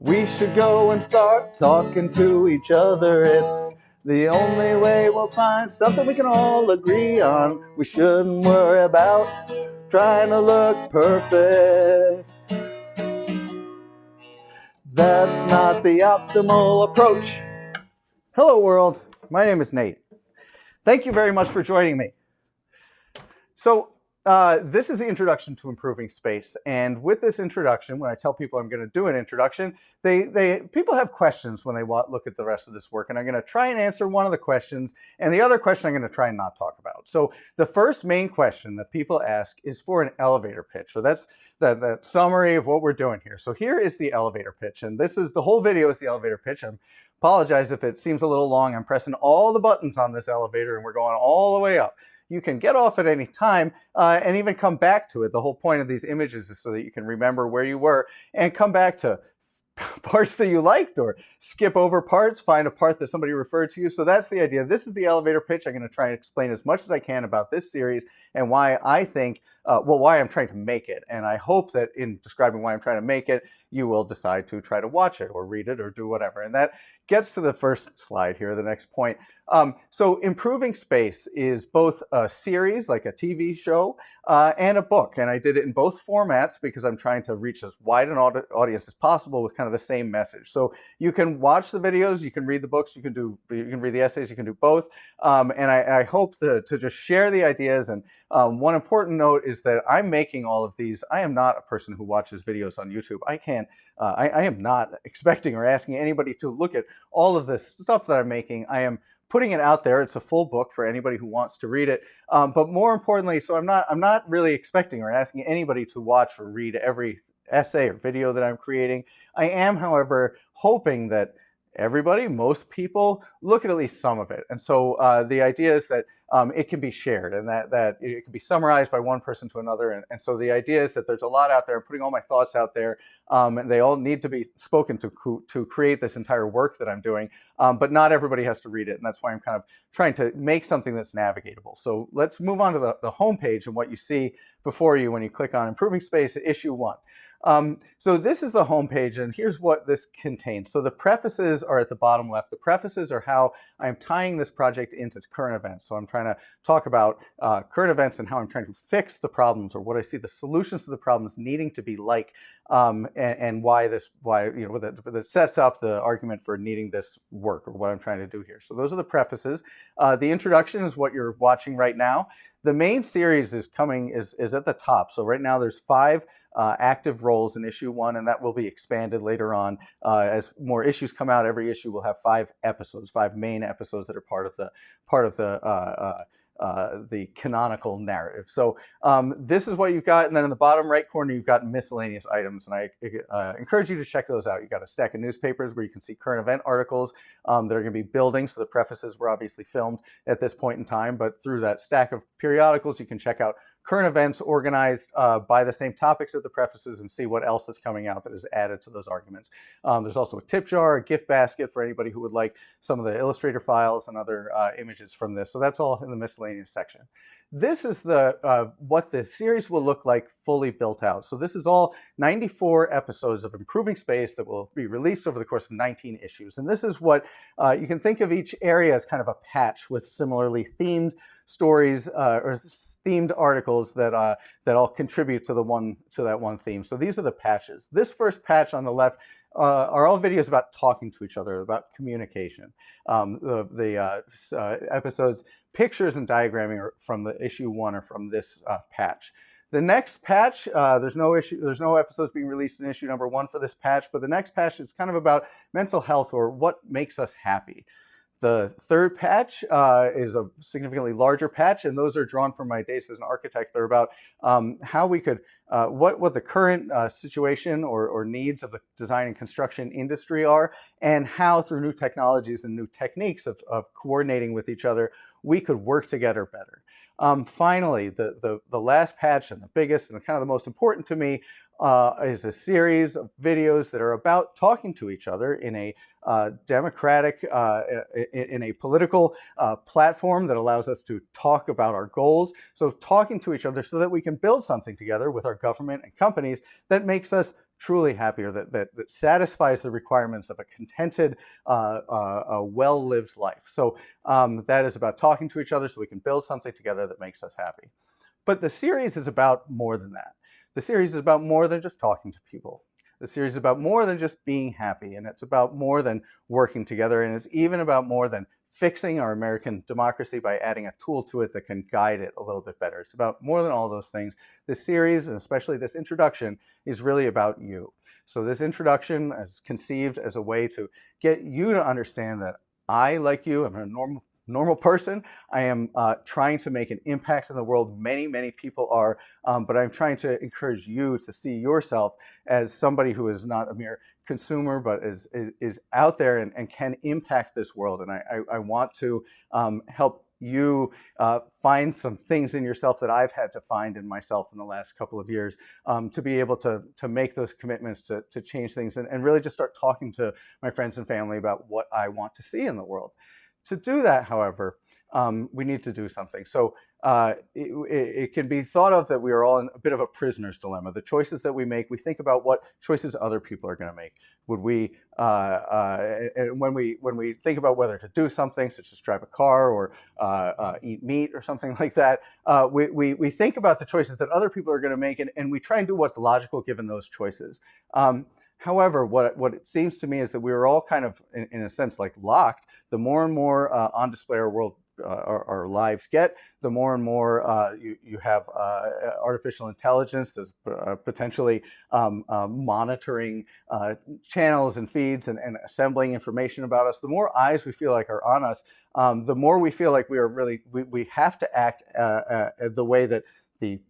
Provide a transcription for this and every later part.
We should go and start talking to each other. It's the only way we'll find something we can all agree on. We shouldn't worry about trying to look perfect. That's not the optimal approach. Hello, world. My name is Nate. Thank you very much for joining me. So, this is the introduction to improving space, and with this introduction, when I tell people I'm going to do an introduction, people have questions when they look at the rest of this work, and I'm going to try and answer one of the questions, and the other question I'm going to try and not talk about. So the first main question that people ask is for an elevator pitch. So that's that summary of what we're doing here. So here is the elevator pitch, and this is the whole video is the elevator pitch. I apologize if it seems a little long. I'm pressing all the buttons on this elevator, and we're going all the way up. You can get off at any time and even come back to it. The whole point of these images is so that you can remember where you were and come back to parts that you liked, or skip over parts, find a part that somebody referred to you. So that's the idea. This is the elevator pitch. I'm going to try and explain as much as I can about this series and why I think, why I'm trying to make it. And I hope that in describing why I'm trying to make it, you will decide to try to watch it or read it or do whatever. And that gets to the first slide here, the next point. So Improving Space is both a series, like a TV show, and a book. And I did it in both formats because I'm trying to reach as wide an audience as possible with kind of the same message. So you can watch the videos, you can read the books, you can read the essays, you can do both. And I hope to just share the ideas. And one important note is that I'm making all of these. I am not a person who watches videos on YouTube. I am not expecting or asking anybody to look at all of this stuff that I'm making. I am putting it out there. It's a full book for anybody who wants to read it. But more importantly, so I'm not really expecting or asking anybody to watch or read every essay or video that I'm creating. I am, however, hoping that most people look at least some of it. And so the idea is that it can be shared and that it can be summarized by one person to another. And so the idea is that there's a lot out there. I'm putting all my thoughts out there, and they all need to be spoken to create this entire work that I'm doing. But not everybody has to read it. And that's why I'm kind of trying to make something that's navigatable. So let's move on to the homepage and what you see before you when you click on Improving Space, issue 1. So this is the homepage, and here's what this contains. So the prefaces are at the bottom left. The prefaces are how I'm tying this project into current events. So I'm trying to talk about current events and how I'm trying to fix the problems, or what I see the solutions to the problems needing to be like, and why that sets up the argument for needing this work, or what I'm trying to do here. So those are the prefaces. The introduction is what you're watching right now. The main series is at the top. So right now there's 5 active roles in issue 1, and that will be expanded later on as more issues come out. Every issue will have 5 episodes, 5 main episodes that are part of the canonical narrative. So this is what you've got, and then in the bottom right corner you've got miscellaneous items, and I encourage you to check those out. You've got a stack of newspapers where you can see current event articles that are going to be building. So the prefaces were obviously filmed at this point in time, but through that stack of periodicals you can check out current events organized by the same topics of the prefaces and see what else is coming out that is added to those arguments. There's also a tip jar, a gift basket for anybody who would like some of the Illustrator files and other images from this. So that's all in the miscellaneous section. This is what the series will look like fully built out. So this is all 94 episodes of Improving Space that will be released over the course of 19 issues. And this is what you can think of each area as kind of a patch with similarly themed stories or themed articles that all contribute to that one theme. So these are the patches. This first patch on the left are all videos about talking to each other, about communication. The episodes, pictures and diagramming are from the issue 1 or from this patch. The next patch, there's no episodes being released in issue number 1 for this patch, but the next patch is kind of about mental health, or what makes us happy. The third patch is a significantly larger patch, and those are drawn from my days as an architect. They're about how we could, what the current situation or needs of the design and construction industry are, and how through new technologies and new techniques of coordinating with each other, we could work together better. Finally, the last patch, and the biggest and kind of the most important to me, is a series of videos that are about talking to each other in a democratic, in a political platform that allows us to talk about our goals. So talking to each other so that we can build something together with our government and companies that makes us truly happy, or that satisfies the requirements of a contented, a well-lived life. So that is about talking to each other so we can build something together that makes us happy. But the series is about more than that. The series is about more than just talking to people. The series is about more than just being happy, and it's about more than working together, and it's even about more than fixing our American democracy by adding a tool to it that can guide it a little bit better. It's about more than all those things. This series, and especially this introduction, is really about you. So this introduction is conceived as a way to get you to understand that I, like you, am a normal person. I am trying to make an impact in the world. Many people are, but I'm trying to encourage you to see yourself as somebody who is not a mere consumer, but is out there and can impact this world. And I want to help you find some things in yourself that I've had to find in myself in the last couple of years, to be able to make those commitments to change things and really just start talking to my friends and family about what I want to see in the world. To do that, however, we need to do something. So it can be thought of that we are all in a bit of a prisoner's dilemma. The choices that we make, we think about what choices other people are going to make. Would we, and when we think about whether to do something, such as drive a car or eat meat or something like that, we think about the choices that other people are going to make, and we try and do what's logical given those choices. However, what it seems to me is that we are all kind of, in a sense, like locked. The more and more on display our lives get, the more and more you have artificial intelligence that's potentially monitoring channels and feeds and assembling information about us. The more eyes we feel like are on us, the more we feel like we are really, we have to act the way that the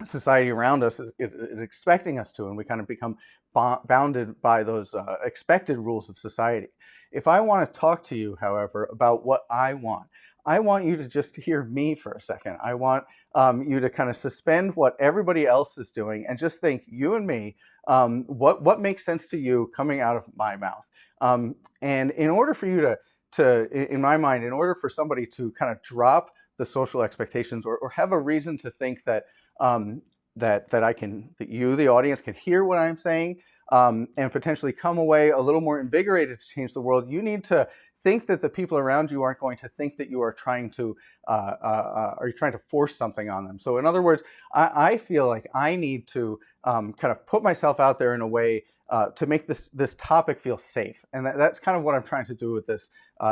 society around us is expecting us to, and we kind of become bounded by those expected rules of society. If I want to talk to you, however, about what I want you to just hear me for a second. I want you to kind of suspend what everybody else is doing and just think, you and me, what makes sense to you coming out of my mouth. And in order for you in my mind, in order for somebody to kind of drop the social expectations or have a reason to think that that you, the audience, can hear what I'm saying, and potentially come away a little more invigorated to change the world, you need to think that the people around you aren't going to think that you are trying to force something on them. So in other words, I feel like I need to kind of put myself out there in a way to make this topic feel safe. And that's kind of what I'm trying to do with this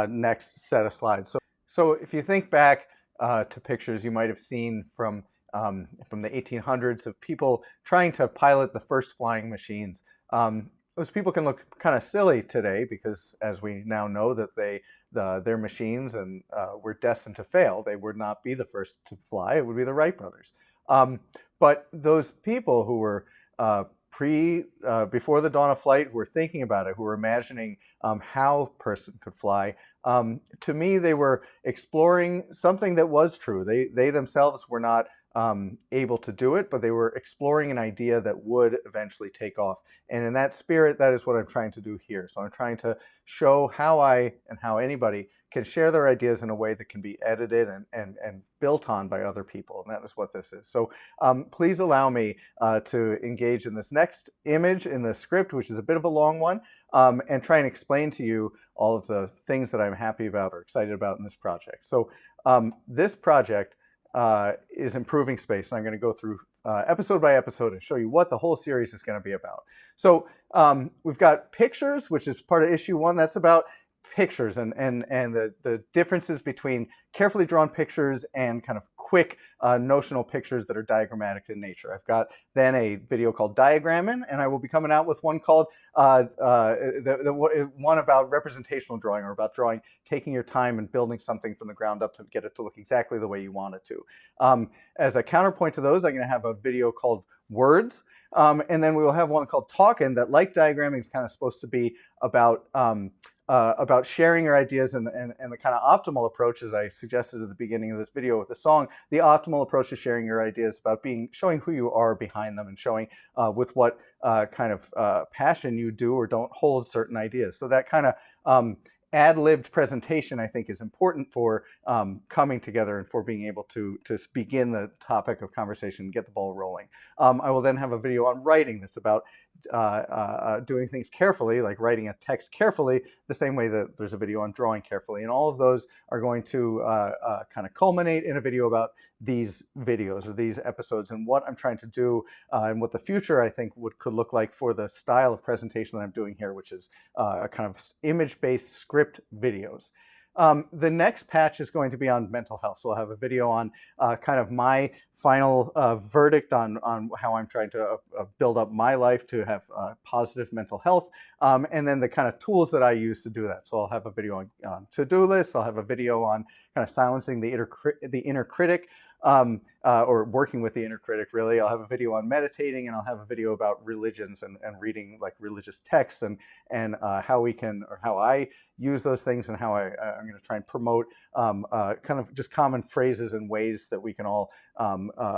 next set of slides. So if you think back to pictures you might have seen from the 1800s of people trying to pilot the first flying machines. Those people can look kind of silly today because, as we now know, that their machines were destined to fail. They would not be the first to fly. It would be the Wright brothers. But those people who were before the dawn of flight, who were thinking about it, who were imagining how a person could fly, to me, they were exploring something that was true. They themselves were not able to do it, but they were exploring an idea that would eventually take off. And in that spirit, that is what I'm trying to do here. So I'm trying to show how I and how anybody can share their ideas in a way that can be edited and built on by other people. And that is what this is. So please allow me to engage in this next image in the script, which is a bit of a long one, and try and explain to you all of the things that I'm happy about or excited about in this project. So this project is improving space. And I'm going to go through episode by episode and show you what the whole series is going to be about. So we've got pictures, which is part of issue 1. That's about pictures and the differences between carefully drawn pictures and kind of quick notional pictures that are diagrammatic in nature. I've got then a video called Diagramming, and I will be coming out with one called one about representational drawing, or about drawing, taking your time and building something from the ground up to get it to look exactly the way you want it to. As a counterpoint to those, I'm going to have a video called Words, and then we will have one called Talkin' that, like diagramming, is kind of supposed to be about sharing your ideas and the kind of optimal approach, as I suggested at the beginning of this video with the song. The optimal approach to sharing your ideas about showing who you are behind them, and showing with what kind of passion you do or don't hold certain ideas. So that kind of ad-libbed presentation, I think, is important for coming together and for being able to begin the topic of conversation and get the ball rolling. I will then have a video on writing that's about doing things carefully, like writing a text carefully, the same way that there's a video on drawing carefully. And all of those are going to kind of culminate in a video about these videos or these episodes and what I'm trying to do and what the future I think could look like for the style of presentation that I'm doing here, which is a kind of image-based script videos. The next patch is going to be on mental health. So I'll have a video on kind of my final verdict on how I'm trying to build up my life to have positive mental health, and then the kind of tools that I use to do that. So I'll have a video on to-do lists. I'll have a video on kind of silencing the inner critic, or working with the inner critic, really. I'll have a video on meditating, and I'll have a video about religions and reading like religious texts and how we can, or how I use those things, and how I'm going to try and promote kind of just common phrases and ways that we can all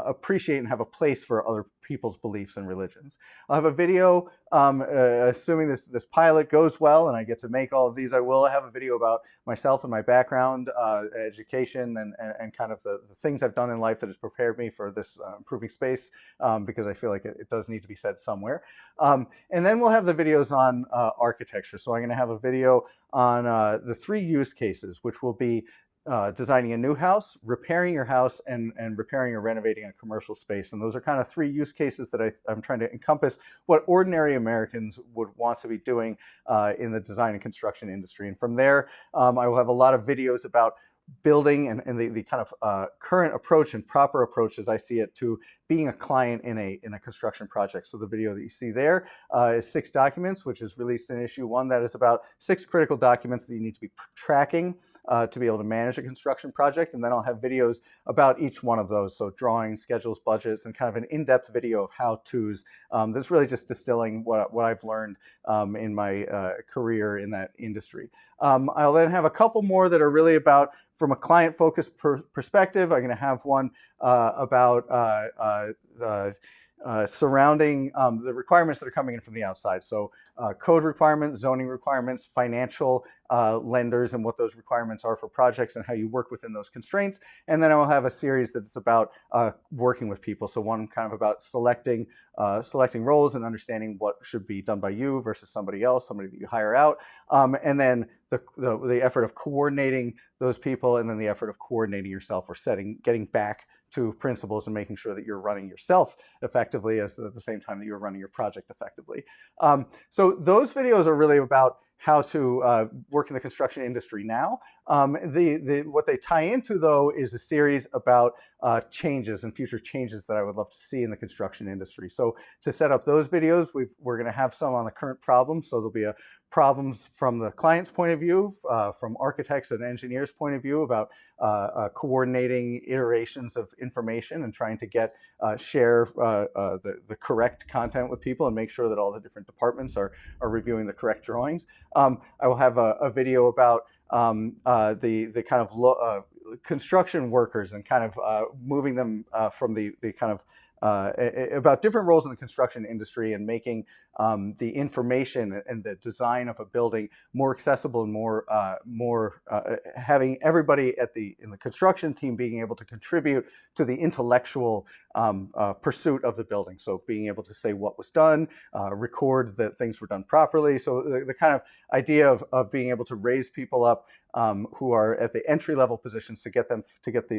appreciate and have a place for other people's beliefs and religions. I'll have a video, assuming this pilot goes well and I get to make all of these, I will have a video about myself and my background, education, and kind of the things I've done in life that has prepared me for this improving space, because I feel like it does need to be said somewhere. And then we'll have the videos on architecture. So I'm going to have a video on the 3 use cases, which will be designing a new house, repairing your house, and repairing or renovating a commercial space. And those are kind of 3 use cases that I'm trying to encompass what ordinary Americans would want to be doing in the design and construction industry. And from there, I will have a lot of videos about building and the kind of current approach and proper approach, as I see it, to being a client in a construction project. So the video that you see there is 6 documents, which is released in issue 1. That is about 6 critical documents that you need to be tracking to be able to manage a construction project. And then I'll have videos about each one of those. So drawings, schedules, budgets, and kind of an in-depth video of how-tos that's really just distilling what I've learned in my career in that industry. I'll then have a couple more that are really about, from a client-focused perspective. I'm going to have one about surrounding the requirements that are coming in from the outside. So code requirements, zoning requirements, financial lenders, and what those requirements are for projects and how you work within those constraints. And then I will have a series that's about working with people. So one kind of about selecting roles and understanding what should be done by you versus somebody else, somebody that you hire out. And then the effort of coordinating those people, and then the effort of coordinating yourself, or getting back to principles and making sure that you're running yourself effectively at the same time that you're running your project effectively. So those videos are really about how to work in the construction industry now. What they tie into, though, is a series about changes and future changes that I would love to see in the construction industry. So to set up those videos, we're going to have some on the current problems. So there'll be problems from the client's point of view, from architects and engineers' point of view, about coordinating iterations of information and trying to share the correct content with people and make sure that all the different departments are reviewing the correct drawings. I will have a video about the kind of construction workers and kind of moving them from the kind of about different roles in the construction industry, and making the information and the design of a building more accessible and more having everybody in the construction team being able to contribute to the intellectual pursuit of the building. So being able to say what was done, record that things were done properly. So the kind of idea of being able to raise people up who are at the entry-level positions to get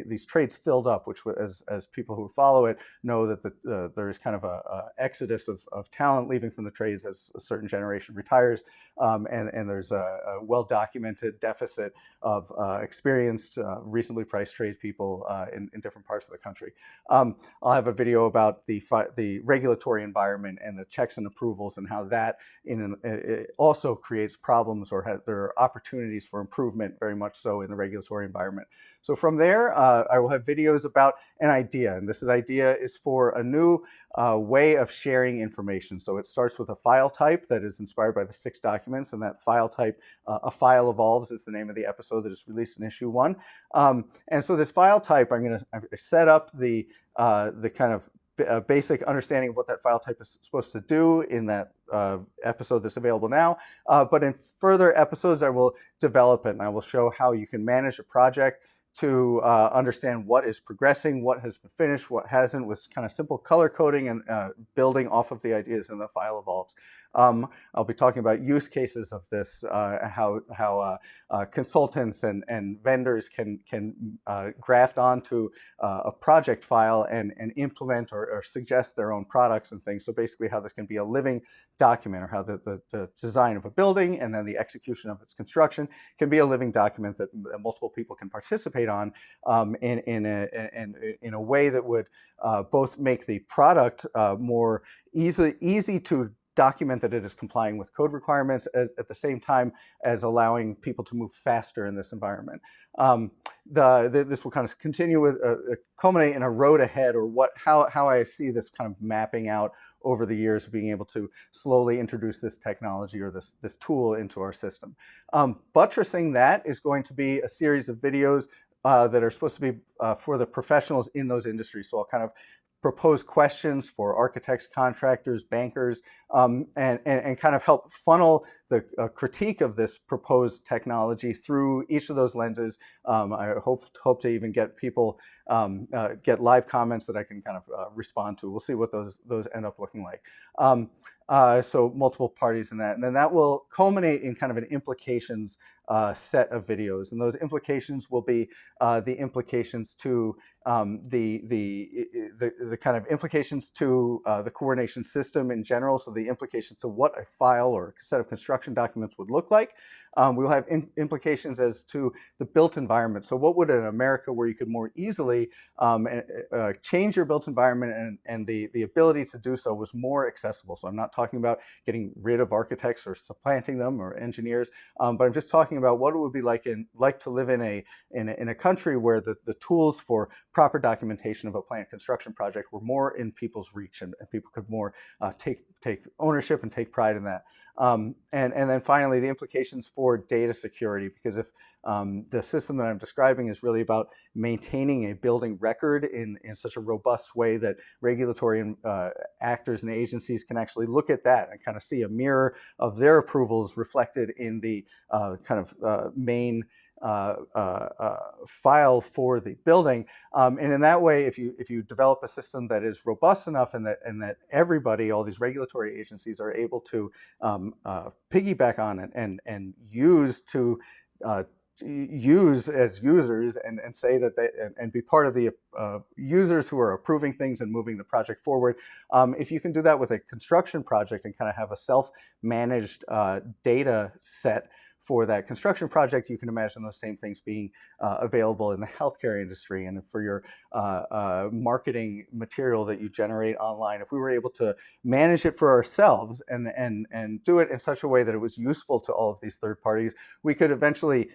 these trades filled up, which, as people who follow it know, that there is kind of a exodus of talent leaving from the trades as a certain generation retires, and there's a well-documented deficit of experienced, reasonably priced tradespeople in different parts of the country. I'll have a video about the regulatory environment and the checks and approvals, and how that it also creates problems, or there are opportunities for improvement, very much so, in the regulatory environment. So from there, I will have videos about an idea, and this idea is for a new way of sharing information. So it starts with a file type that is inspired by the 6 documents, and that file type, A File Evolves, is the name of the episode that is released in issue 1. And so this file type, I'm going to set up the kind of basic understanding of what that file type is supposed to do in that episode that's available now. But in further episodes, I will develop it, and I will show how you can manage a project to understand what is progressing, what has been finished, what hasn't, with kind of simple color coding and building off of the ideas in the file evolves. I'll be talking about use cases of this, how consultants and vendors can graft onto a project file and implement or suggest their own products and things. So basically how this can be a living document, or how the design of a building and then the execution of its construction can be a living document that multiple people can participate on in a way that would both make the product more easy to document that it is complying with code requirements, at the same time as allowing people to move faster in this environment. This will kind of continue with culminate in a road ahead, or how I see this kind of mapping out over the years, being able to slowly introduce this technology or this tool into our system. Buttressing that is going to be a series of videos that are supposed to be for the professionals in those industries. So I'll kind of propose questions for architects, contractors, bankers, and kind of help funnel the critique of this proposed technology through each of those lenses. I hope to even get people get live comments that I can kind of respond to. We'll see what those end up looking like. So multiple parties in that, and then that will culminate in kind of an implications set of videos, and those implications will be the implications to the kind of implications to the coordination system in general. So the implications to what a file or a set of construction documents would look like. We will have implications as to the built environment. So what would in America, where you could more easily change your built environment, and the ability to do so was more accessible. So I'm not talking about getting rid of architects or supplanting them, or engineers, but I'm just talking about what it would be like to live in a country where the tools for proper documentation of a planned construction project were more in people's reach, and people could more take ownership and take pride in that. And then finally, the implications for data security, because if the system that I'm describing is really about maintaining a building record in such a robust way that regulatory actors and agencies can actually look at that and kind of see a mirror of their approvals reflected in the kind of main file for the building, and in that way, if you develop a system that is robust enough, and that everybody, all these regulatory agencies, are able to piggyback on it and use as users, and say that they and be part of the users who are approving things and moving the project forward. If you can do that with a construction project and kind of have a self-managed data set for that construction project, you can imagine those same things being available in the healthcare industry, and for your marketing material that you generate online. If we were able to manage it for ourselves and do it in such a way that it was useful to all of these third parties, we could eventually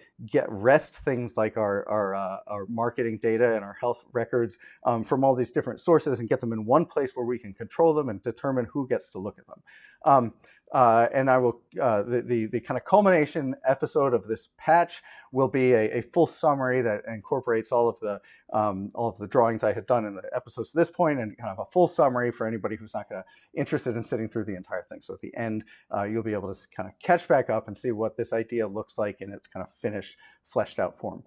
wrest things like our marketing data and our health records from all these different sources, and get them in one place where we can control them and determine who gets to look at them. And I will the kind of culmination episode of this patch will be a full summary that incorporates all of the drawings I had done in the episodes to this point, and kind of a full summary for anybody who's not interested in sitting through the entire thing. So at the end, you'll be able to kind of catch back up and see what this idea looks like in its kind of finished, fleshed out form.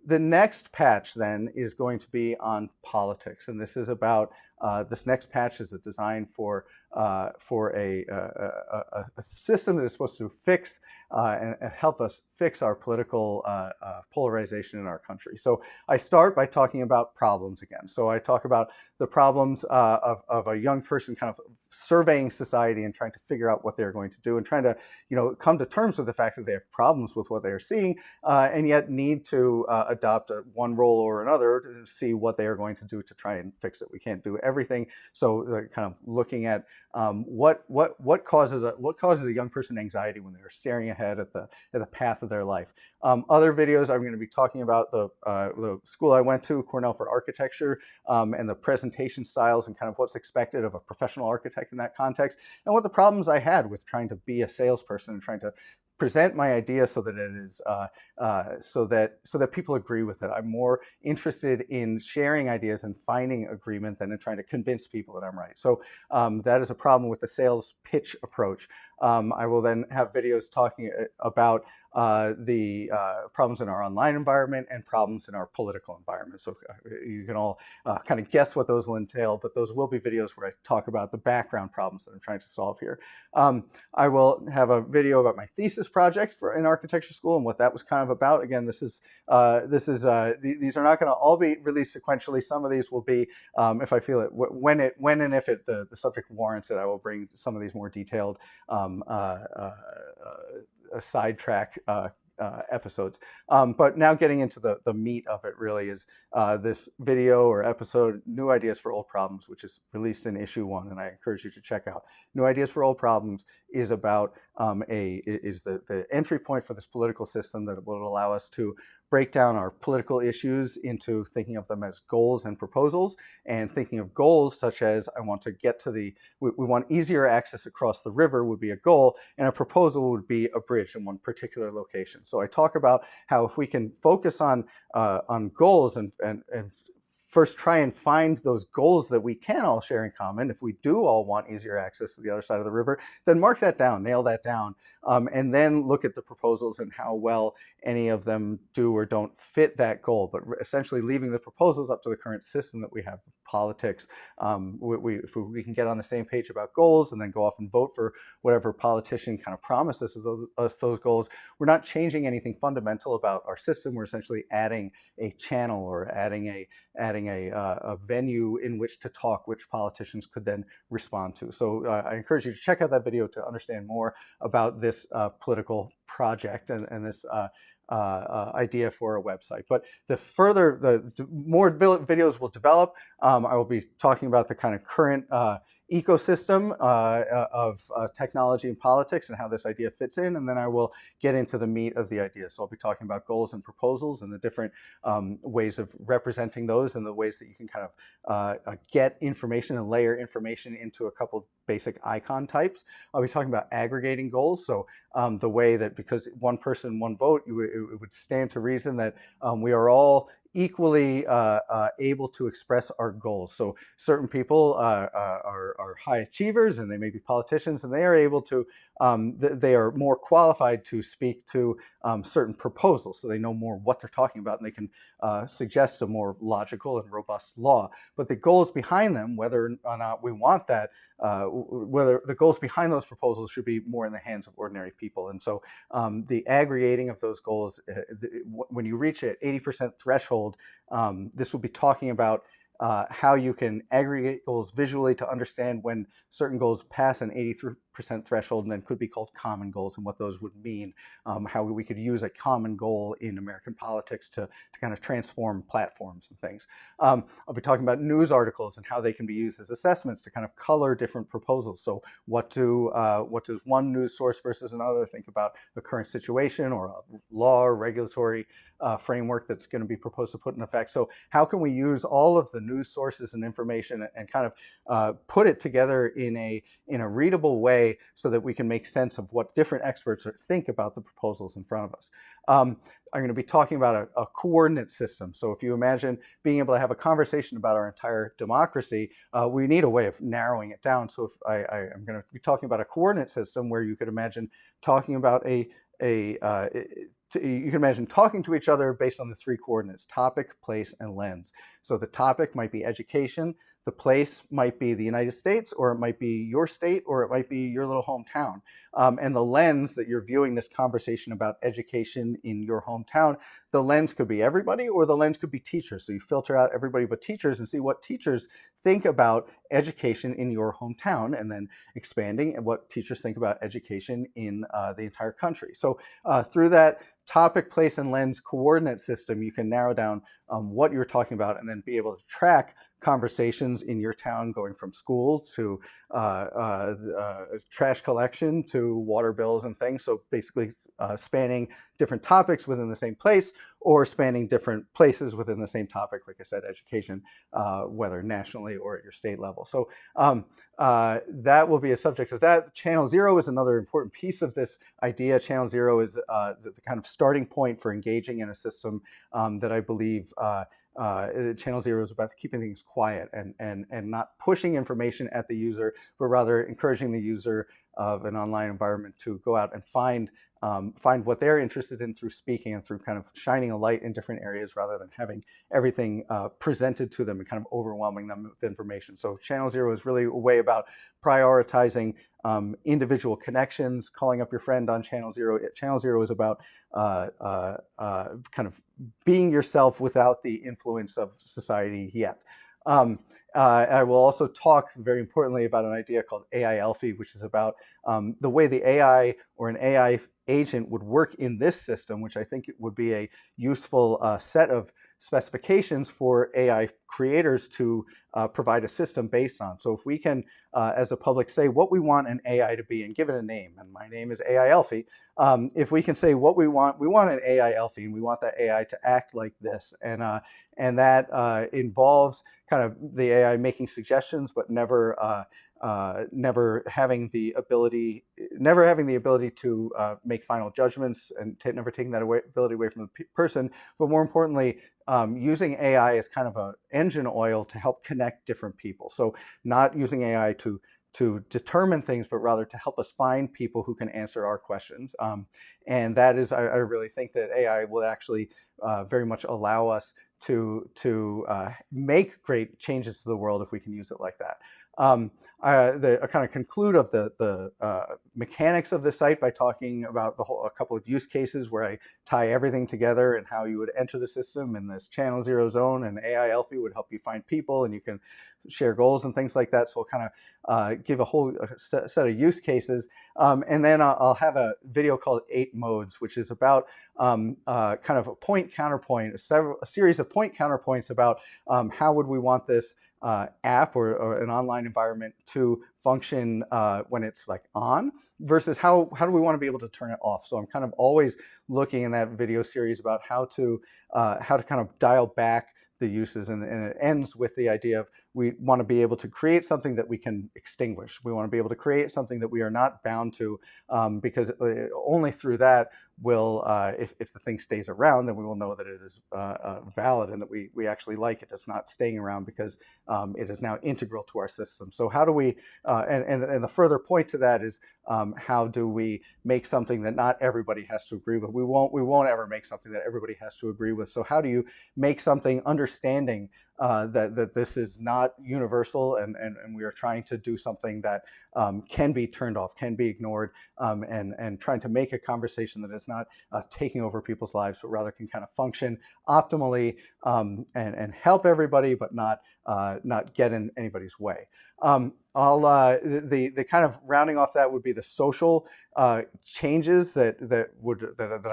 The next patch then is going to be on politics, and this is about this next patch is a design for a system that is supposed to fix and help us fix our political polarization in our country. So I start by talking about problems again. So I talk about the problems of a young person kind of surveying society and trying to figure out what they're going to do, and trying to come to terms with the fact that they have problems with what they are seeing, and yet need to adopt one role or another to see what they are going to do to try and fix it. We can't do everything, so kind of looking at what causes a young person anxiety when they're staring ahead at the path of their life. Other videos, I'm going to be talking about the school I went to, Cornell for Architecture, and the presentation styles and kind of what's expected of a professional architect in that context, and what the problems I had with trying to be a salesperson and trying to present my idea so that it is so that people agree with it. I'm more interested in sharing ideas and finding agreement than in trying to convince people that I'm right. So that is a problem with the sales pitch approach. I will then have videos talking about the problems in our online environment and problems in our political environment. So you can all kind of guess what those will entail, but those will be videos where I talk about the background problems that I'm trying to solve here. I will have a video about my thesis project in architecture school and what that was kind of about. Again, these are not going to all be released sequentially. Some of these will be, if I feel it, when and if the subject warrants it, I will bring some of these more detailed sidetrack episodes. But now getting into the meat of it really is this video or episode, New Ideas for Old Problems, which is released in issue 1, and I encourage you to check out. New Ideas for Old Problems is about the entry point for this political system that will allow us to break down our political issues into thinking of them as goals and proposals, and thinking of goals such as I want to get to we want easier access across the river would be a goal, and a proposal would be a bridge in one particular location. So I talk about how if we can focus on goals and first try and find those goals that we can all share in common. If we do all want easier access to the other side of the river, then mark that down, nail that down, and then look at the proposals and how well any of them do or don't fit that goal, but essentially leaving the proposals up to the current system that we have, politics. If we can get on the same page about goals and then go off and vote for whatever politician kind of promises us those goals, we're not changing anything fundamental about our system. We're essentially adding a channel or adding a venue in which to talk, which politicians could then respond to. So I encourage you to check out that video to understand more about this political project and this idea for a website. But the more videos will develop, I will be talking about the kind of current ecosystem of technology and politics and how this idea fits in, and then I will get into the meat of the idea. So I'll be talking about goals and proposals and the different ways of representing those and the ways that you can kind of get information and layer information into a couple of basic icon types. I'll be talking about aggregating goals. So the way that, because one person, one vote, it would stand to reason that we are all equally able to express our goals. So certain people are high achievers and they may be politicians, and they are able to, they are more qualified to speak to certain proposals. So they know more what they're talking about, and they can suggest a more logical and robust law. But the goals behind them, whether or not we want that, whether the goals behind those proposals should be more in the hands of ordinary people. And so the aggregating of those goals, when you reach an 80% threshold, this will be talking about how you can aggregate goals visually to understand when certain goals pass an 83% threshold and then could be called common goals, and what those would mean, how we could use a common goal in American politics to kind of transform platforms and things. I'll be talking about news articles and how they can be used as assessments to kind of color different proposals. So what does one news source versus another think about the current situation or a law or regulatory framework that's going to be proposed to put in effect? So how can we use all of the news sources and information and kind of put it together in a readable way so that we can make sense of what different experts think about the proposals in front of us? I'm going to be talking about a coordinate system. So if you imagine being able to have a conversation about our entire democracy, we need a way of narrowing it down. So if I'm going to be talking about a coordinate system where you could imagine talking about you can imagine talking to each other based on the 3 coordinates: topic, place, and lens. So the topic might be education, the place might be the United States, or it might be your state, or it might be your little hometown. And the lens that you're viewing this conversation about education in your hometown, the lens could be everybody, or the lens could be teachers. So you filter out everybody but teachers and see what teachers think about education in your hometown, and then expanding and what teachers think about education in the entire country. So through that topic, place, and lens coordinate system, you can narrow down what you're talking about and then be able to track conversations in your town, going from school to trash collection to water bills and things. So basically spanning different topics within the same place, or spanning different places within the same topic, like I said, education, whether nationally or at your state level. So that will be a subject of that. Channel Zero is another important piece of this idea. Channel Zero is the kind of starting point for engaging in a system that I believe Channel Zero is about keeping things quiet and not pushing information at the user, but rather encouraging the user of an online environment to go out and find what they're interested in through speaking and through kind of shining a light in different areas rather than having everything presented to them and kind of overwhelming them with information. So Channel Zero is really a way about prioritizing individual connections, calling up your friend on Channel Zero. Channel Zero is about kind of being yourself without the influence of society yet. I will also talk very importantly about an idea called AI Elfie, which is about the way the AI or an AI agent would work in this system, which I think would be a useful set of specifications for AI creators to provide a system based on. So if we can, as a public, say what we want an AI to be and give it a name, and my name is AI Elfie, if we can say what we want an AI Elfie, and we want that AI to act like this, and that involves kind of the AI making suggestions, but never having the ability to make final judgments, and never taking that ability away from the person. But more importantly, using AI as kind of an engine oil to help connect different people. So not using AI to determine things, but rather to help us find people who can answer our questions. And that is, I really think that AI will actually very much allow us to make great changes to the world if we can use it like that. I kind of conclude of the mechanics of the site by talking about a couple of use cases where I tie everything together and how you would enter the system in this Channel Zero zone, and AI Elfie would help you find people, and you can share goals and things like that. So I'll kind of give a whole set of use cases, and then I'll have a video called 8 Modes, which is about kind of a point counterpoint, a series of point counterpoints about how would we want this app or an online environment to function when it's like on, versus how do we want to be able to turn it off. So I'm kind of always looking in that video series about how to kind of dial back the uses, and it ends with the idea of we want to be able to create something that we can extinguish. We want to be able to create something that we are not bound to, because only through that will, if the thing stays around, then we will know that it is valid and that we actually like it. It's not staying around because it is now integral to our system. So how do we, and the further point to that is how do we make something that not everybody has to agree with? We won't ever make something that everybody has to agree with. So how do you make something understanding that this is not universal, and we are trying to do something that can be turned off, can be ignored, and trying to make a conversation that is not taking over people's lives, but rather can kind of function optimally and help everybody, but not get in anybody's way. The kind of rounding off that would be the social changes that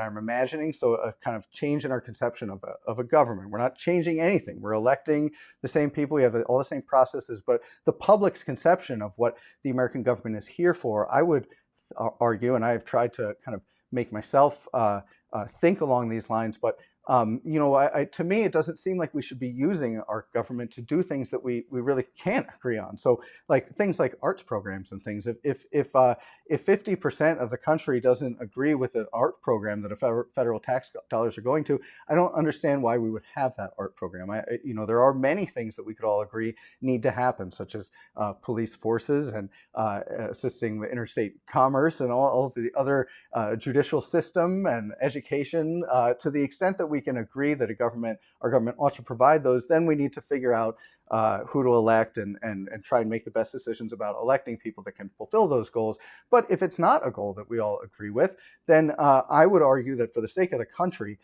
I'm imagining. So a kind of change in our conception of a government. We're not changing anything. We're electing the same people. We have all the same processes, but the public's conception of what the American government is here for, I would argue, and I've tried to kind of make myself think along these lines, but to me, it doesn't seem like we should be using our government to do things that we really can't agree on. So, like things like arts programs and things. If 50% of the country doesn't agree with an art program that a federal tax dollars are going to, I don't understand why we would have that art program. There are many things that we could all agree need to happen, such as police forces and assisting with interstate commerce and all of the other judicial system and education. To the extent that we can agree that our government ought to provide those, then we need to figure out who to elect and try and make the best decisions about electing people that can fulfill those goals. But if it's not a goal that we all agree with, then I would argue that for the sake of the country,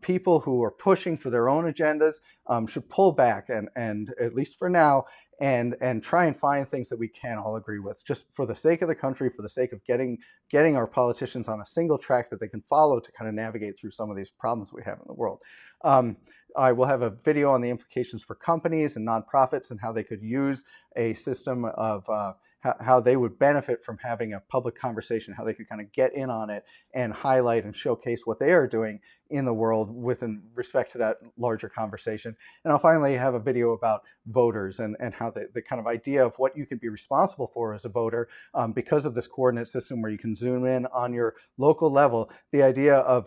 people who are pushing for their own agendas should pull back and at least for now, and try and find things that we can all agree with, just for the sake of the country, for the sake of getting our politicians on a single track that they can follow to kind of navigate through some of these problems we have in the world. I will have a video on the implications for companies and nonprofits and how they could use a system of how they would benefit from having a public conversation, how they could kind of get in on it and highlight and showcase what they are doing in the world with respect to that larger conversation. And I'll finally have a video about voters and how the kind of idea of what you can be responsible for as a voter, because of this coordinate system where you can zoom in on your local level, the idea of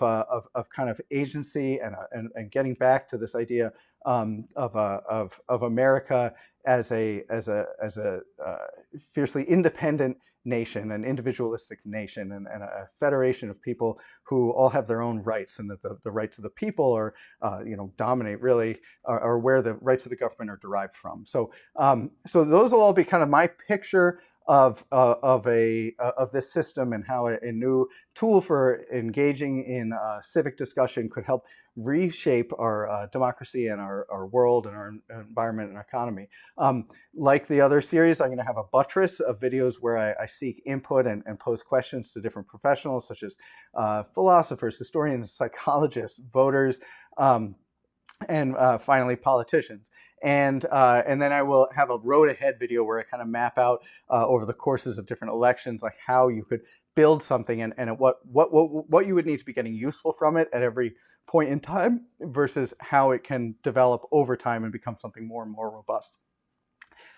kind of agency and getting back to this idea of America as a fiercely independent nation, an individualistic nation, and a federation of people who all have their own rights, and that the rights of the people are, dominate really, are where the rights of the government are derived from. So, so those will all be kind of my picture of this system, and how a new tool for engaging in civic discussion could help reshape our democracy and our world and our environment and economy. Like the other series, I'm going to have a buttress of videos where I seek input and pose questions to different professionals, such as philosophers, historians, psychologists, voters, and finally politicians. And then I will have a road ahead video where I kind of map out over the courses of different elections, like how you could build something, and what you would need to be getting useful from it at every point in time, versus how it can develop over time and become something more and more robust.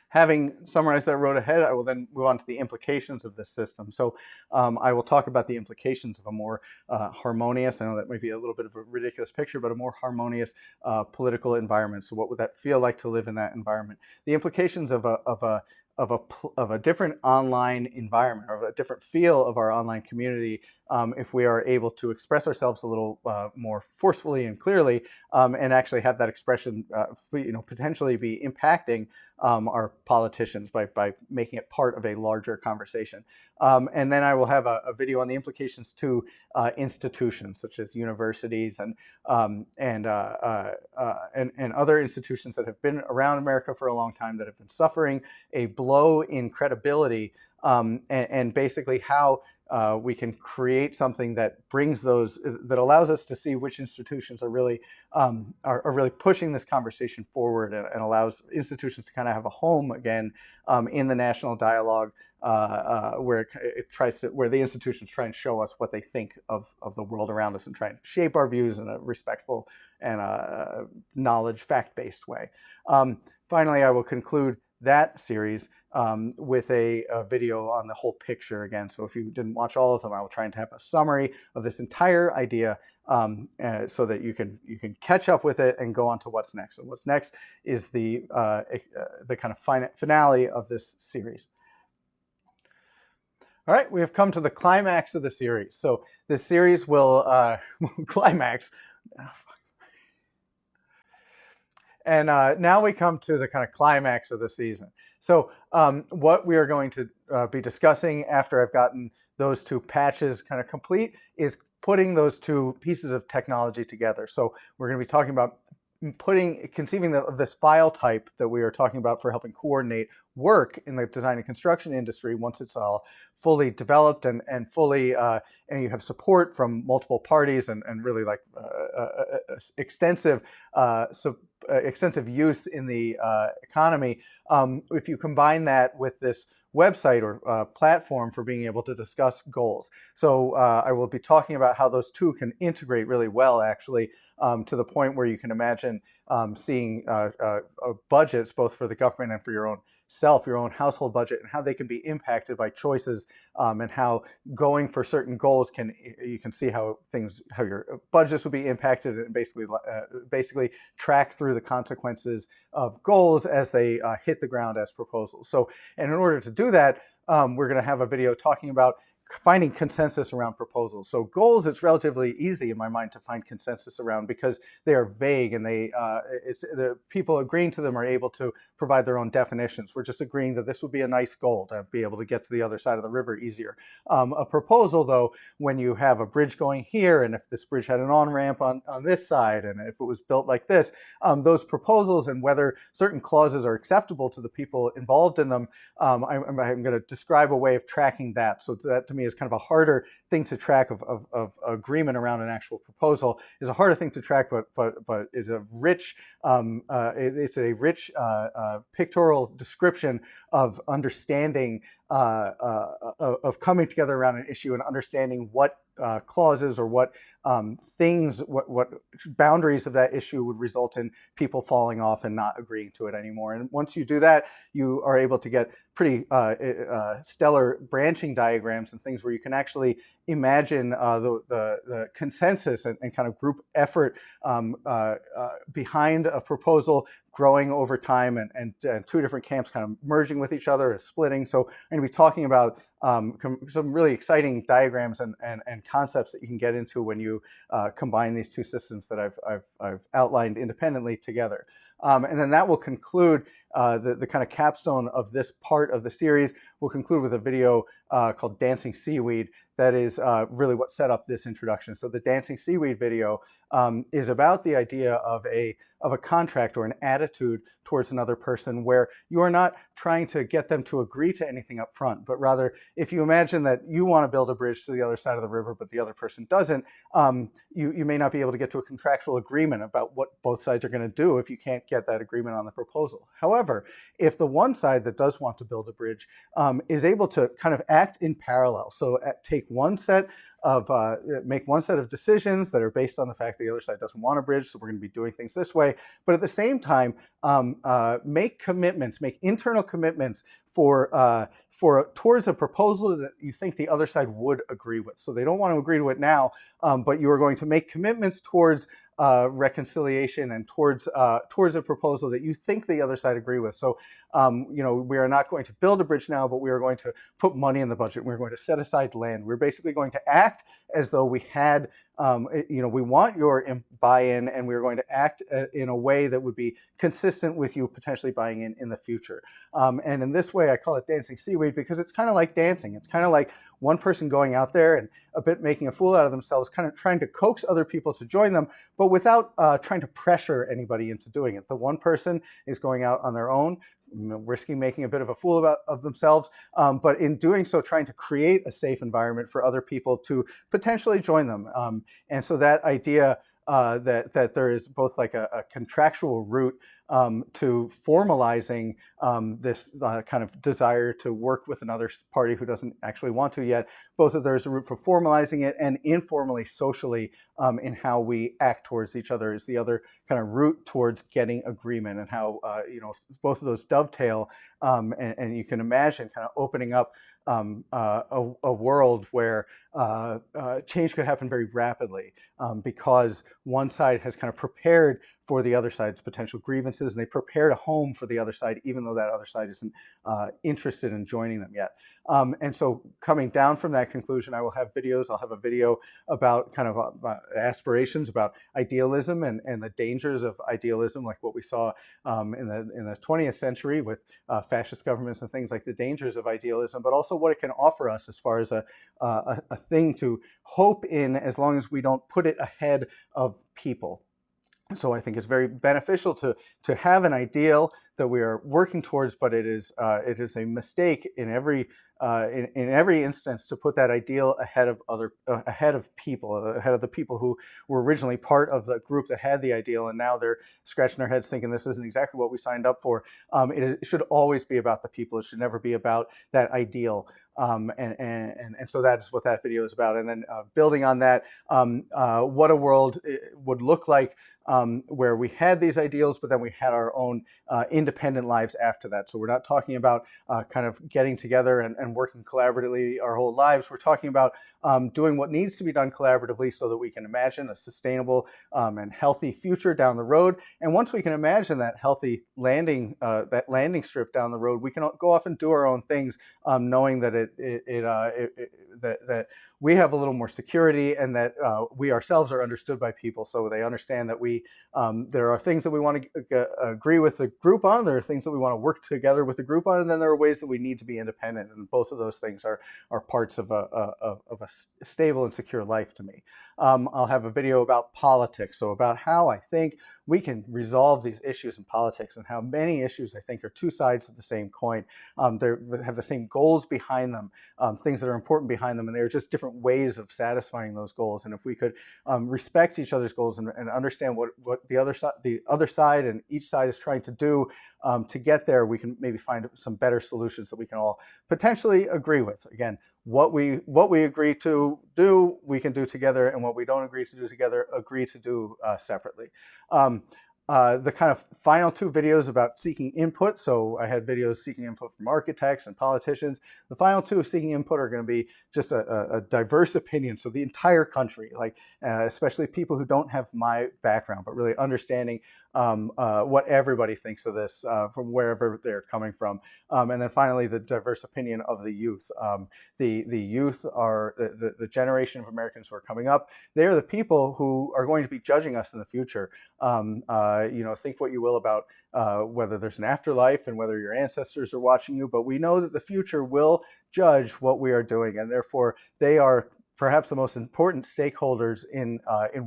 Having summarized that road ahead, I will then move on to the implications of this system. So I will talk about the implications of a more harmonious, I know that might be a little bit of a ridiculous picture, but a more harmonious political environment. So what would that feel like to live in that environment? The implications of a different online environment, or a different feel of our online community, if we are able to express ourselves a little more forcefully and clearly, and actually have that expression potentially be impacting our politicians by making it part of a larger conversation. And then I will have a video on the implications to institutions such as universities and other institutions that have been around America for a long time, that have been suffering a blow in credibility, and basically how we can create something that brings those, that allows us to see which institutions are really really pushing this conversation forward, and allows institutions to kind of have a home again in the national dialogue, where where the institutions try and show us what they think of the world around us, and try and shape our views in a respectful and knowledge, fact-based way. Finally, I will conclude that series with a video on the whole picture again. So if you didn't watch all of them, I will try and have a summary of this entire idea, so that you can catch up with it and go on to what's next. And what's next is the kind of finale of this series. All right, we have come to the climax of the series. So this series will climax. And now we come to the kind of climax of the season. So what we are going to be discussing after I've gotten those two patches kind of complete is putting those two pieces of technology together. So we're going to be talking about conceiving of this file type that we are talking about for helping coordinate work in the design and construction industry once it's all fully developed and fully, and you have support from multiple parties, and really like extensive use in the economy. If you combine that with this website or platform for being able to discuss goals. So I will be talking about how those two can integrate really well, actually, to the point where you can imagine seeing budgets both for the government and for your own self, your own household budget, and how they can be impacted by choices, and how going for certain goals you can see how your budgets will be impacted, and basically track through the consequences of goals as they hit the ground as proposals. So, and in order to do that, we're going to have a video talking about finding consensus around proposals. So goals, it's relatively easy in my mind to find consensus around, because they are vague, and the people agreeing to them are able to provide their own definitions. We're just agreeing that this would be a nice goal to be able to get to the other side of the river easier. A proposal, though, when you have a bridge going here, and if this bridge had an on-ramp on this side, and if it was built like this, those proposals and whether certain clauses are acceptable to the people involved in them, I'm going to describe a way of tracking that. So that, to me, is kind of a harder thing to track of agreement around an actual proposal. Is a harder thing to track, but is a rich it's a rich pictorial description of understanding, of coming together around an issue and understanding what clauses or what things, what boundaries of that issue would result in people falling off and not agreeing to it anymore. And once you do that, you are able to get pretty stellar branching diagrams and things where you can actually imagine the consensus and kind of group effort behind a proposal growing over time, and two different camps kind of merging with each other and splitting. So I'm going to be talking about some really exciting diagrams and concepts that you can get into when you combine these two systems that I've outlined independently together. And then that will conclude the kind of capstone of this part of the series. We'll conclude with a video called Dancing Seaweed. That is really what set up this introduction. So the Dancing Seaweed video is about the idea of a contract or an attitude towards another person where you are not trying to get them to agree to anything up front, but rather if you imagine that you want to build a bridge to the other side of the river, but the other person doesn't, you may not be able to get to a contractual agreement about what both sides are going to do if you can't get that agreement on the proposal. However, if the one side that does want to build a bridge is able to kind of act in parallel, so take one set of make one set of decisions that are based on the fact that the other side doesn't want a bridge, so we're going to be doing things this way, but at the same time make commitments, make internal commitments for towards a proposal that you think the other side would agree with. So they don't want to agree to it now, but you are going to make commitments towards reconciliation and towards a proposal that you think the other side agree with. So we are not going to build a bridge now, but we are going to put money in the budget. We're going to set aside land. We're basically going to act as though we had we want your buy-in, and we're going to act in a way that would be consistent with you potentially buying in the future. And in this way, I call it Dancing Seaweed because it's kind of like dancing. It's kind of like one person going out there and a bit making a fool out of themselves, kind of trying to coax other people to join them, but without trying to pressure anybody into doing it. The one person is going out on their own, risking making a bit of a fool of themselves, but in doing so, trying to create a safe environment for other people to potentially join them. And so that idea that there is both like a contractual route to formalizing this kind of desire to work with another party who doesn't actually want to yet, both that there's a route for formalizing it and informally, socially, in how we act towards each other is the other kind of route towards getting agreement, and how both of those dovetail, and you can imagine kind of opening up a world where change could happen very rapidly because one side has kind of prepared for the other side's potential grievances, and they prepared a home for the other side, even though that other side isn't interested in joining them yet. And so coming down from that conclusion, I will have videos. I'll have a video about kind of aspirations, about idealism and the dangers of idealism, like what we saw in the 20th century with fascist governments and things, like the dangers of idealism, but also what it can offer us as far as a thing to hope in, as long as we don't put it ahead of people. So I think it's very beneficial to have an ideal that we are working towards, but it is a mistake in every instance to put that ideal ahead of people, ahead of the people who were originally part of the group that had the ideal, and now they're scratching their heads thinking this isn't exactly what we signed up for. It should always be about the people. It should never be about that ideal. And so that's what that video is about. And then building on that, what a world would look like where we had these ideals, but then we had our own independent lives after that. So we're not talking about kind of getting together and working collaboratively our whole lives. We're talking about doing what needs to be done collaboratively so that we can imagine a sustainable and healthy future down the road. And once we can imagine that healthy landing strip down the road, we can go off and do our own things, knowing that that we have a little more security, and that we ourselves are understood by people, so they understand that there are things that we want to agree with the group on, there are things that we want to work together with the group on, and then there are ways that we need to be independent, and both of those things are parts of a stable and secure life to me. I'll have a video about politics, so about how I think we can resolve these issues in politics, and how many issues I think are two sides of the same coin. They have the same goals behind them, things that are important behind them, and they're just different ways of satisfying those goals. And if we could respect each other's goals and understand what the other side and each side is trying to do to get there, we can maybe find some better solutions that we can all potentially agree with. Again, what we agree to do, we can do together, and what we don't agree to do together, agree to do separately. The kind of final two videos about seeking input. So I had videos seeking input from architects and politicians. The final two seeking input are going to be just a diverse opinion. So the entire country, like especially people who don't have my background, but really understanding what everybody thinks of this from wherever they're coming from. And then finally, the diverse opinion of the youth. The youth are the generation of Americans who are coming up. They are the people who are going to be judging us in the future. Think what you will about whether there's an afterlife and whether your ancestors are watching you, but we know that the future will judge what we are doing, and therefore they are perhaps the most important stakeholders in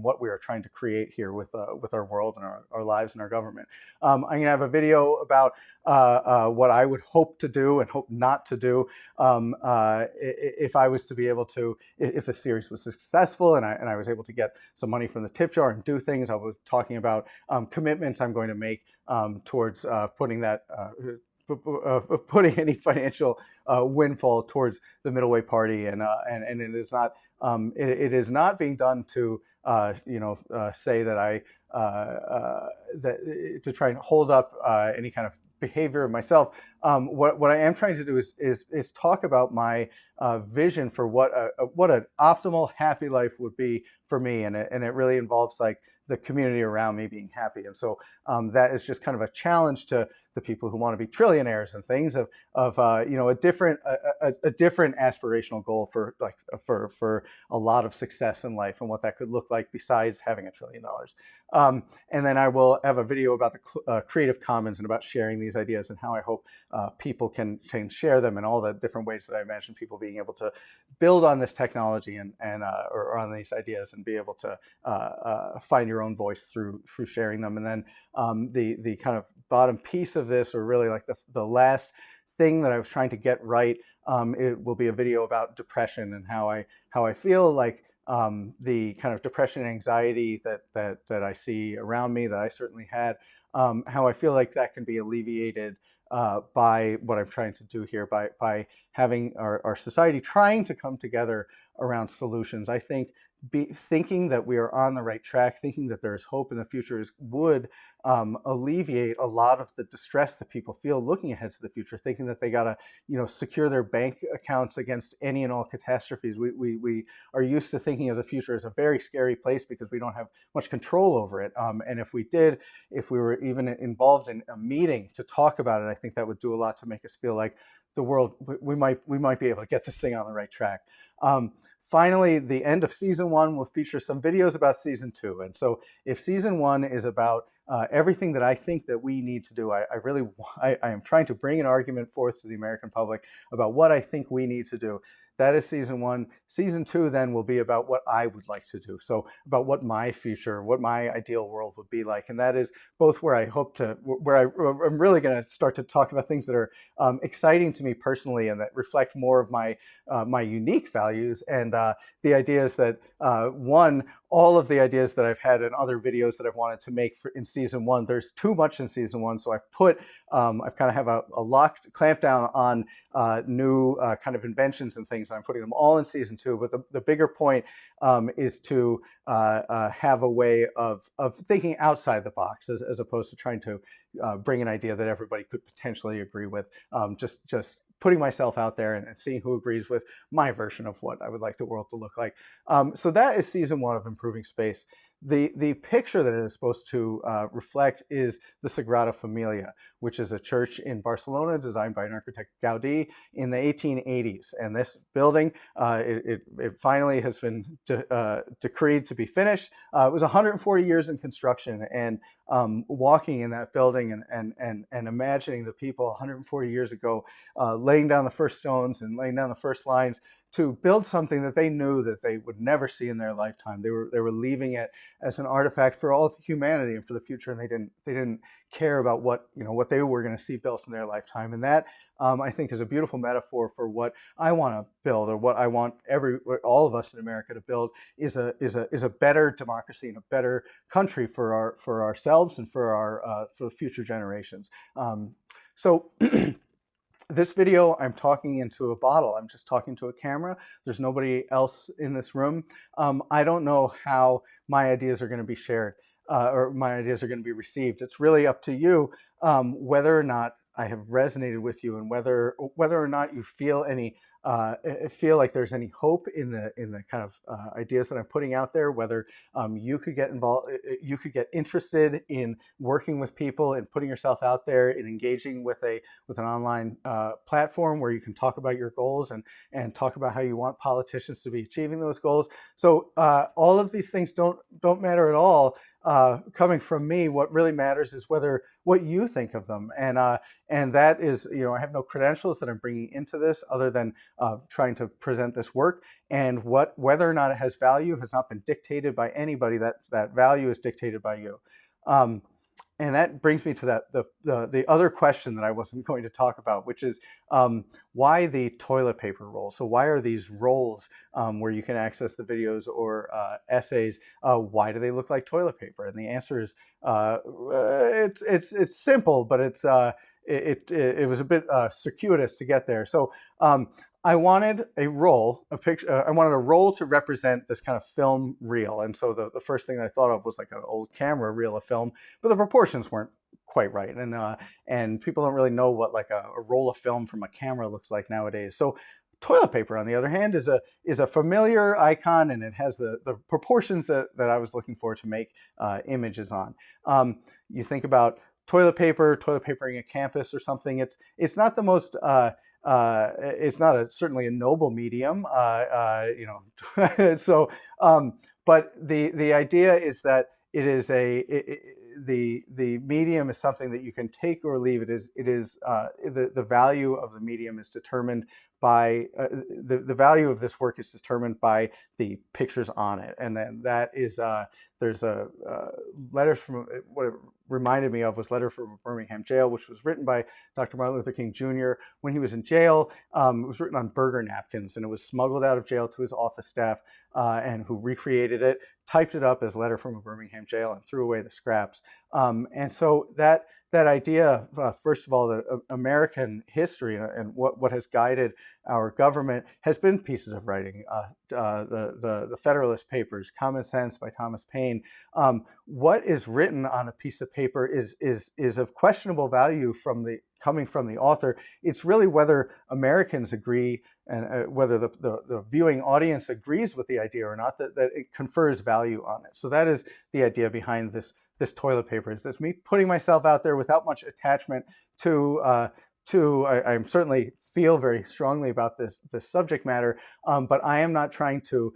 what we are trying to create here with our world and our lives and our government. I'm going to have a video about what I would hope to do and hope not to do if I was to be able to, if the series was successful and I was able to get some money from the tip jar and do things. I was talking about commitments I'm going to make towards putting any financial windfall towards the middle way party, and it is not it is not being done to say that to try and hold up any kind of behavior of myself. What I am trying to do is talk about my vision for what an optimal happy life would be for me, and it really involves like the community around me being happy. And so that is just kind of a challenge to the people who want to be trillionaires and things of a different aspirational goal for a lot of success in life and what that could look like besides having $1 trillion. And then I will have a video about the Creative Commons and about sharing these ideas and how I hope people can share them in all the different ways that I imagine people being able to build on this technology and or on these ideas and be able to find your own voice through sharing them. And then the kind of bottom piece of this, or really like the last thing that I was trying to get right, it will be a video about depression and how I feel like the kind of depression and anxiety that I see around me, that I certainly had, how I feel like that can be alleviated by what I'm trying to do here, by having our society trying to come together around solutions. I think thinking that we are on the right track, thinking that there is hope in the future would alleviate a lot of the distress that people feel looking ahead to the future, thinking that they gotta secure their bank accounts against any and all catastrophes. We are used to thinking of the future as a very scary place because we don't have much control over it. And if we were even involved in a meeting to talk about it, I think that would do a lot to make us feel like the world, we might be able to get this thing on the right track. Finally, the end of season 1 will feature some videos about season 2. And so if season 1 is about everything that I think that we need to do, I am trying to bring an argument forth to the American public about what I think we need to do. That is season 1. Season 2 then will be about what I would like to do. So about what my future, what my ideal world would be like. And that is both where I'm really going to start to talk about things that are exciting to me personally and that reflect more of my unique values, and the ideas that, all of the ideas that I've had in other videos that I've wanted to make in season 1. There's too much in season 1, so I've kind of have a locked clamp down on new kind of inventions and things. And I'm putting them all in season 2. But the bigger point is to have a way of thinking outside the box, as opposed to trying to bring an idea that everybody could potentially agree with. Just putting myself out there and seeing who agrees with my version of what I would like the world to look like. So that is season 1 of Improving Space. The picture that it is supposed to reflect is the Sagrada Familia, which is a church in Barcelona designed by an architect, Gaudí, in the 1880s. And this building, it finally has been decreed to be finished. It was 140 years in construction, and walking in that building and imagining the people 140 years ago laying down the first stones and laying down the first lines to build something that they knew that they would never see in their lifetime. They were leaving it as an artifact for all of humanity and for the future, and they didn't care about what they were going to see built in their lifetime. And that I think is a beautiful metaphor for what I want to build, or what I want all of us in America to build, is a better democracy and a better country for ourselves and for future generations. So. This video, I'm talking into a bottle. I'm just talking to a camera. There's nobody else in this room. I don't know how my ideas are going to be shared or my ideas are going to be received. It's really up to you whether or not I have resonated with you, and whether or not you feel any feel like there's any hope in the kind of ideas that I'm putting out there, whether you could get involved, you could get interested in working with people and putting yourself out there and engaging with an online platform where you can talk about your goals and talk about how you want politicians to be achieving those goals. So all of these things don't matter at all. Coming from me, what really matters is what you think of them, and that is, I have no credentials that I'm bringing into this other than trying to present this work, and whether or not it has value has not been dictated by anybody. That value is dictated by you. And that brings me to the other question that I wasn't going to talk about, which is why the toilet paper roll? So why are these rolls where you can access the videos or essays? Why do they look like toilet paper? And the answer is it's simple, but it was a bit circuitous to get there. So I wanted a roll to represent this kind of film reel. And so the first thing I thought of was like an old camera reel of film, but the proportions weren't quite right. And people don't really know what like a roll of film from a camera looks like nowadays. So toilet paper, on the other hand, is a familiar icon, and it has the proportions that I was looking for to make images on. You think about toilet papering a campus or something. It's not the most it's not certainly a noble medium, So, but the idea is that it is the medium is something that you can take or leave. It is the value of the medium is determined by the value of this work is determined by the pictures on it, and then that is there's a letter from what it reminded me of was Letter from Birmingham Jail, which was written by Dr. Martin Luther King Jr. when he was in jail. It was written on burger napkins, and it was smuggled out of jail to his office staff, and who recreated it, typed it up as Letter from a Birmingham Jail, and threw away the scraps. And so that idea, first of all, that American history and what has guided our government has been pieces of writing. The Federalist Papers, Common Sense by Thomas Paine. What is written on a piece of paper is of questionable value coming from the author. It's really whether Americans agree and whether the viewing audience agrees with the idea or not, that it confers value on it. So that is the idea behind this toilet paper. Is this me putting myself out there without much attachment to I certainly feel very strongly about this subject matter, but I am not trying to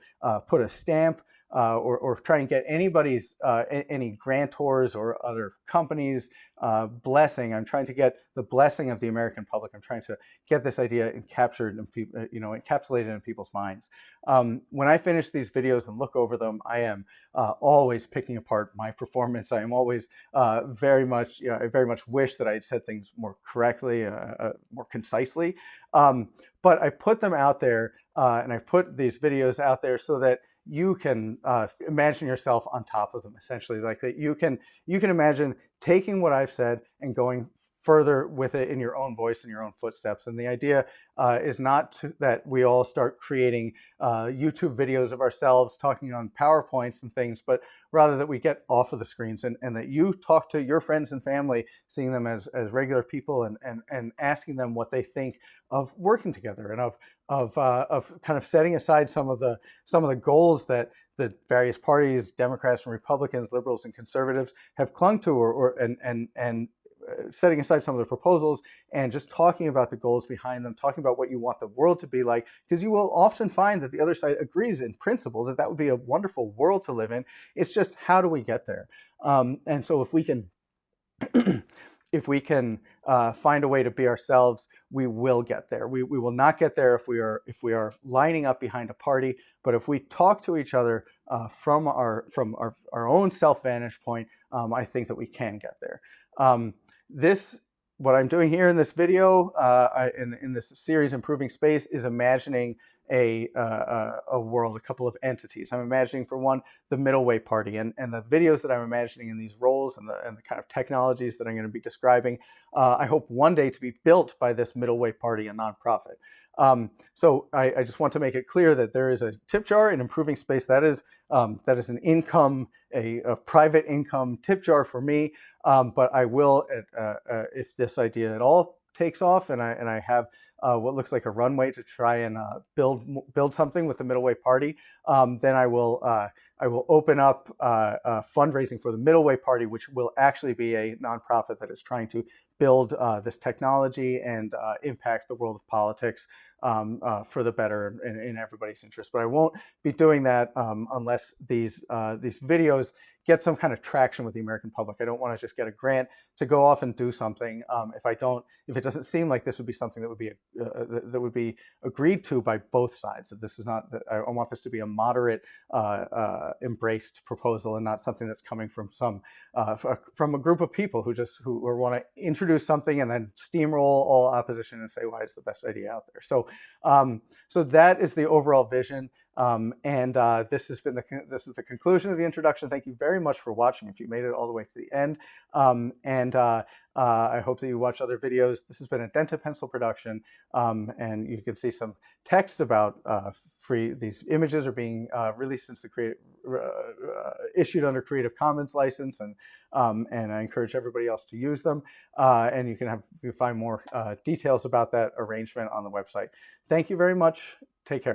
put a stamp or try and get anybody's any grantors or other companies blessing. I'm trying to get the blessing of the American public. I'm trying to get this idea encapsulated in people's minds. When I finish these videos and look over them, I am always picking apart my performance. I am always I very much wish that I had said things more correctly, more concisely. But I put them out there, and I put these videos out there so that you can imagine yourself on top of them, essentially, like that you can imagine taking what I've said and going further with it in your own voice and your own footsteps. And the idea is not that we all start creating YouTube videos of ourselves talking on PowerPoints and things, but rather that we get off of the screens and that you talk to your friends and family, seeing them as regular people and asking them what they think of working together and of kind of setting aside some of the goals that the various parties, Democrats and Republicans, liberals and conservatives, have clung to, and setting aside some of the proposals and just talking about the goals behind them, talking about what you want the world to be like, because you will often find that the other side agrees in principle that would be a wonderful world to live in. It's just, how do we get there? And so if we can find a way to be ourselves, we will get there. We will not get there if we are lining up behind a party. But if we talk to each other from our own self vantage point, I think that we can get there. What I'm doing here in this video, in this series, Improving Space, is imagining a world, a couple of entities. I'm imagining, for one, the middle way party, and the videos that I'm imagining in these roles and the kind of technologies that I'm going to be describing, I hope one day to be built by this middle way party, a nonprofit. So I just want to make it clear that there is a tip jar in Improving Space. That is an income, a private income tip jar for me. But I will, if this idea at all takes off, and I have what looks like a runway to try and build something with the Middle Way Party, then I will open up fundraising for the Middle Way Party, which will actually be a nonprofit that is trying to build this technology and impact the world of politics for the better in everybody's interest. But I won't be doing that unless these videos get some kind of traction with the American public. I don't want to just get a grant to go off and do something if it doesn't seem like this would be something that would be agreed to by both sides. That this is not. I want this to be a moderate, embraced proposal and not something that's coming from from a group of people who want to introduce something and then steamroll all opposition and say why it's the best idea out there. So that is the overall vision. This is the conclusion of the introduction. Thank you very much for watching. If you made it all the way to the end, I hope that you watch other videos. This has been a Dented Pencil production, and you can see some text about these images are being released since the issued under Creative Commons license, and I encourage everybody else to use them. And you can find more details about that arrangement on the website. Thank you very much. Take care.